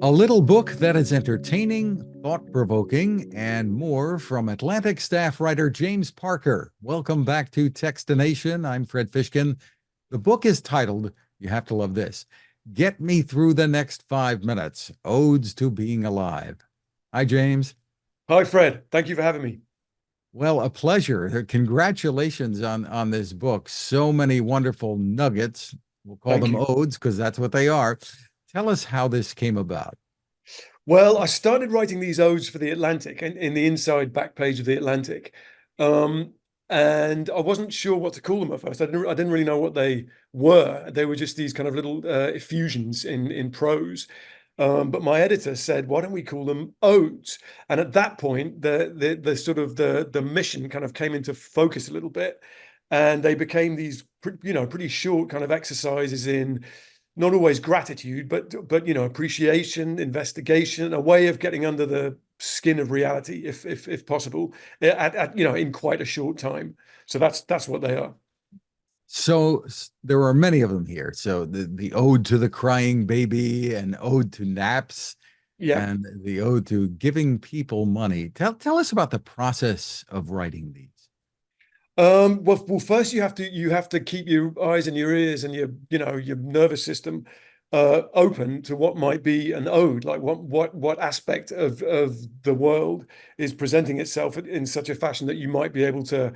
A little book that is entertaining, thought provoking, and more from Atlantic staff writer James Parker. Welcome back to Techstination. I'm Fred Fishkin. The book is titled, you have to love this, Get Me Through the Next 5 Minutes, Odes to Being Alive. Hi, James. Hi, Fred. Thank you for having me. Well, a pleasure. Congratulations on this book. So many wonderful nuggets. We'll call Thank them you. odes because that's what they are. Tell us how this came about. Well, I started writing these odes for the Atlantic and in the inside back page of the Atlantic. Um, and I wasn't sure what to call them at first. I didn't really know what they were. They were just these kind of little effusions in prose. But my editor said, "Why don't we call them odes?" And at that point, the sort of the mission kind of came into focus a little bit, and they became these pretty short kind of exercises in not always gratitude, but appreciation, investigation, a way of getting under the skin of reality, if possible, in quite a short time. So that's what they are. So there are many of them here. So the ode to the crying baby, and ode to naps, Yeah. and the ode to giving people money. Tell us about the process of writing these. Well, first you have to keep your eyes and your ears and your nervous system open to what might be an ode, like what aspect of the world is presenting itself in such a fashion that you might be able to,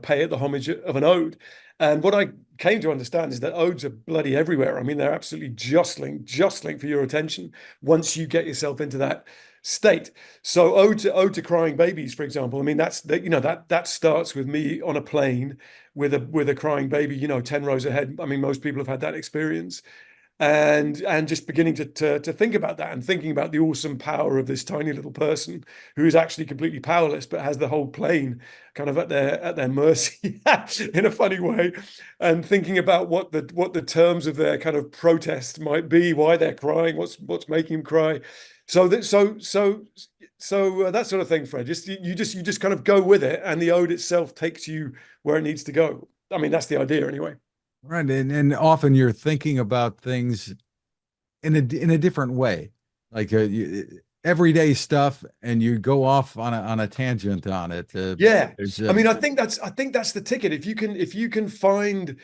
pay it the homage of an ode. And what I came to understand is that odes are bloody everywhere. I mean, they're absolutely jostling for your attention once you get yourself into that state. So ode to crying babies, for example. I mean, that starts with me on a plane with a crying baby, 10 rows ahead. I mean, most people have had that experience. And just beginning to think about that and thinking about the awesome power of this tiny little person who is actually completely powerless, but has the whole plane kind of at their mercy in a funny way, and thinking about what the terms of their kind of protest might be, why they're crying, what's making them cry. So that sort of thing, Fred. You just kind of go with it, and the ode itself takes you where it needs to go. I mean, that's the idea anyway. Right. And often you're thinking about things in a different way, like everyday stuff, and you go off on a tangent on it. Yeah. There's I mean, I think that's the ticket. If you can find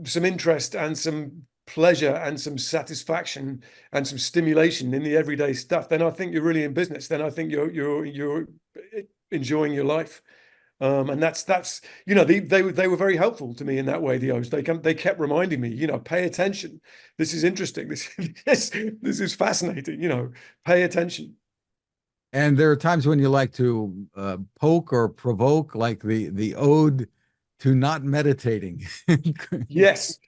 some interest and some pleasure and some satisfaction and some stimulation in the everyday stuff, then I think you're really in business. Then I think you're enjoying your life. And that's they were very helpful to me in that way. The O's they kept reminding me, pay attention. This is interesting. This is fascinating. Pay attention. and there are times when you like to poke or provoke, like the ode to not meditating. Yes.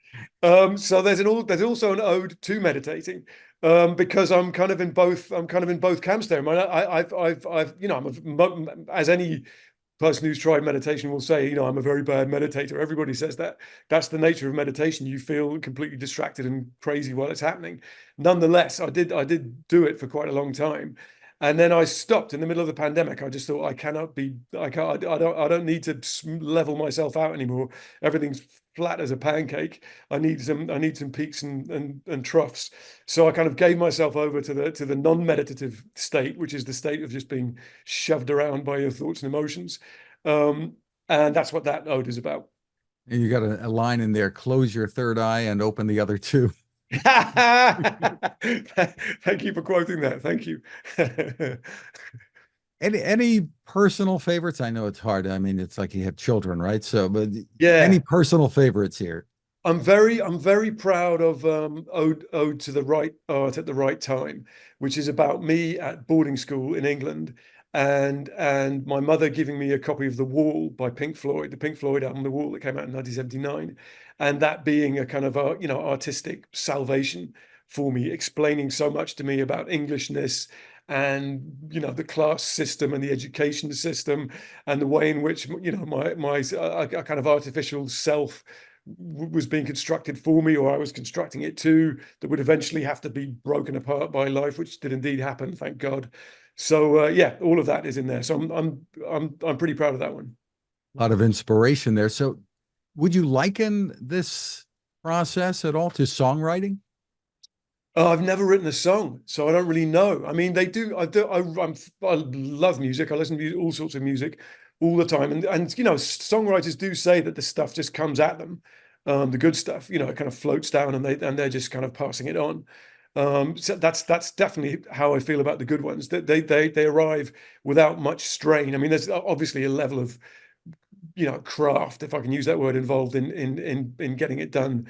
So there's also an ode to meditating, because I'm kind of in both. I'm kind of in both camps there. I mean, I've as any person who's tried meditation will say, I'm a very bad meditator. Everybody says that. That's the nature of meditation. You feel completely distracted and crazy while it's happening. Nonetheless, I did do it for quite a long time. And then I stopped in the middle of the pandemic. I just thought I don't need to level myself out anymore. Everything's flat as a pancake. I need some peaks and troughs. So I kind of gave myself over to the non-meditative state, which is the state of just being shoved around by your thoughts and emotions. Um, and that's what that ode is about. And you got a line in there: close your third eye and open the other two. Thank you for quoting that. Thank you. Any personal favorites? I know it's hard. I mean, it's like you have children, right? So, but any Yeah. personal favorites here? I'm very proud of Ode to the Right Art at the Right Time, which is about me at boarding school in England, and my mother giving me a copy of The Wall by Pink Floyd, the Pink Floyd album The Wall that came out in 1979, and that being a kind of artistic salvation for me, explaining so much to me about Englishness and the class system and the education system and the way in which my a kind of artificial self was being constructed for me, or I was constructing it too, that would eventually have to be broken apart by life, which did indeed happen, thank God. So yeah, all of that is in there. So I'm pretty proud of that one. A lot of inspiration there. So, would you liken this process at all to songwriting? Oh, I've never written a song, so I don't really know. I mean, they do. I do. I love music. I listen to all sorts of music all the time, and songwriters do say that the stuff just comes at them, the good stuff. It kind of floats down, and they're just kind of passing it on. So that's definitely how I feel about the good ones. That they arrive without much strain. I mean, there's obviously a level of craft, if I can use that word, involved in getting it done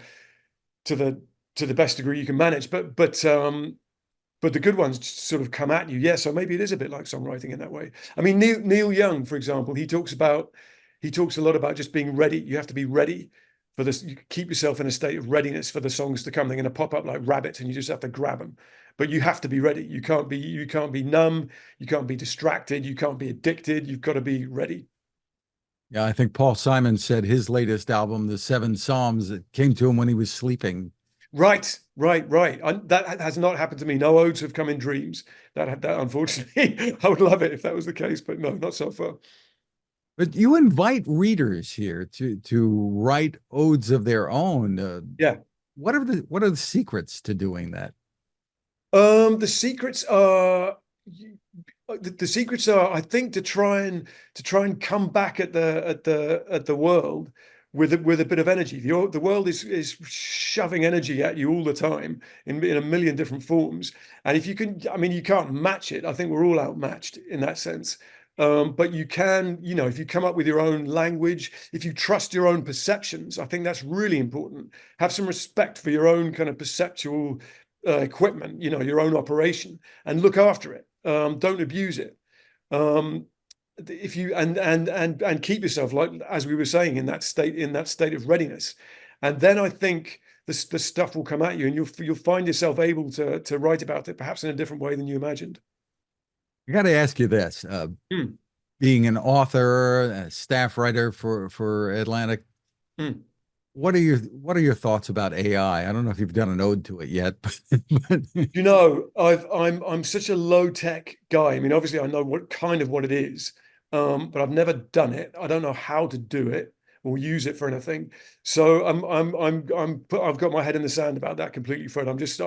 to the best degree you can manage. But the good ones sort of come at you. Yeah, so maybe it is a bit like songwriting in that way. I mean, Neil Young, for example, he talks a lot about just being ready. You have to be ready for this. You keep yourself in a state of readiness for the songs to come. They're going to pop up like rabbits, and you just have to grab them. But you have to be ready. You can't be numb. You can't be distracted. You can't be addicted. You've got to be ready. Yeah, I think Paul Simon said his latest album, The Seven Psalms, it came to him when he was sleeping. Right, right, right. That has not happened to me. No odes have come in dreams. That unfortunately, I would love it if that was the case, but no, not so far. But you invite readers here to write odes of their own. Yeah. What are the secrets to doing that? The secrets are the secrets are, I think, to try and come back at the world with a bit of energy. The world is shoving energy at you all the time in a million different forms. And if you can, I mean, you can't match it. I think we're all outmatched in that sense. But you can, if you come up with your own language, if you trust your own perceptions, I think that's really important. Have some respect for your own kind of perceptual equipment, your own operation, and look after it. Don't abuse it. Um, if you and keep yourself, like as we were saying, in that state of readiness, and then I think the stuff will come at you, and you'll find yourself able to write about it, perhaps in a different way than you imagined. I got to ask you this: Mm, being an author, a staff writer for Atlantic, mm. what are your thoughts about AI? I don't know if you've done an ode to it yet, but I'm such a low tech guy. I mean, obviously, I know what it is, but I've never done it. I don't know how to do it or use it for anything. So I've got my head in the sand about that completely, Fred. Obviously,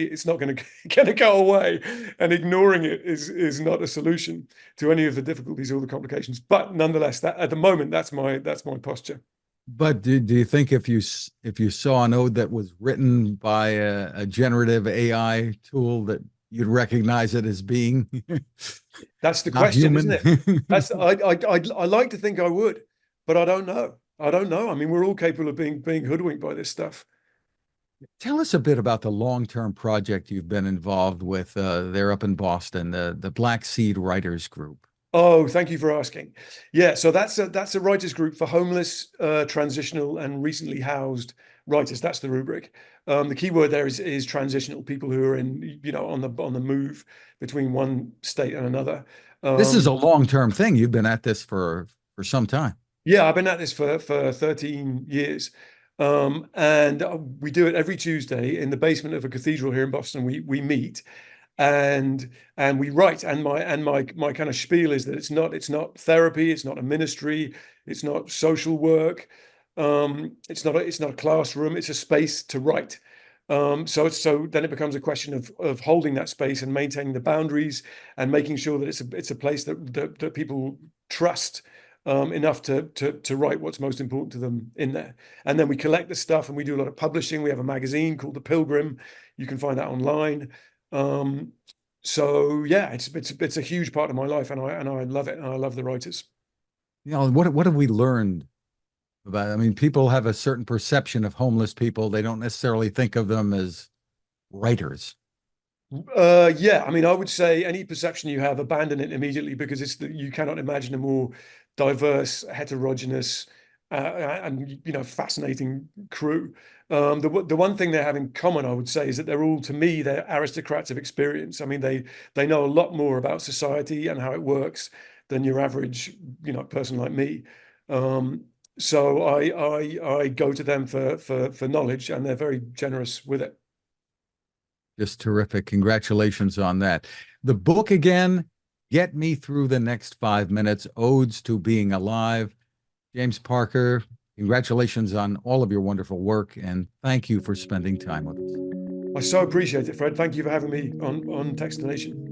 it's not going to going to go away, and ignoring it is not a solution to any of the difficulties or the complications. But nonetheless, that at the moment, that's my posture. do you think if you saw an ode that was written by a generative AI tool that you'd recognize it as being That's the not question, isn't human? it? I like to think I would, but I don't know. I don't know. I mean, we're all capable of being hoodwinked by this stuff. Tell us a bit about the long-term project you've been involved with there up in Boston, the Black Seed Writers Group. Oh, thank you for asking. Yeah, so that's a writers group for homeless, transitional, and recently housed writers. That's the rubric. The key word there is transitional, people who are on the move between one state and another. This is a Um, long-term thing. You've been at this for some time. Yeah, I've been at this for 13 years. And we do it every Tuesday in the basement of a cathedral here in Boston. We meet and we write. And my kind of spiel is that it's not therapy, it's not a ministry, it's not social work, it's not a classroom, it's a space to write. So then it becomes a question of holding that space and maintaining the boundaries and making sure that it's a place that people trust enough to write what's most important to them in there. And then we collect the stuff and we do a lot of publishing. We have a magazine called The Pilgrim. You can find that online. Um, so yeah, it's a huge part of my life, and I love it, and I love the writers. What have we learned about? I mean, people have a certain perception of homeless people. They don't necessarily think of them as writers. Yeah, I mean, I would say any perception you have, abandon it immediately because you cannot imagine a more diverse, heterogeneous, and fascinating crew. The one thing they have in common, I would say, is that they're aristocrats of experience. I mean, they know a lot more about society and how it works than your average, person like me. Um, so I go to them for knowledge, and they're very generous with it. Just terrific. Congratulations on that. The book again, Get Me Through the Next 5 Minutes, Odes to Being Alive. James Parker, congratulations on all of your wonderful work, and thank you for spending time with us. I so appreciate it, Fred. Thank you for having me on Techstination.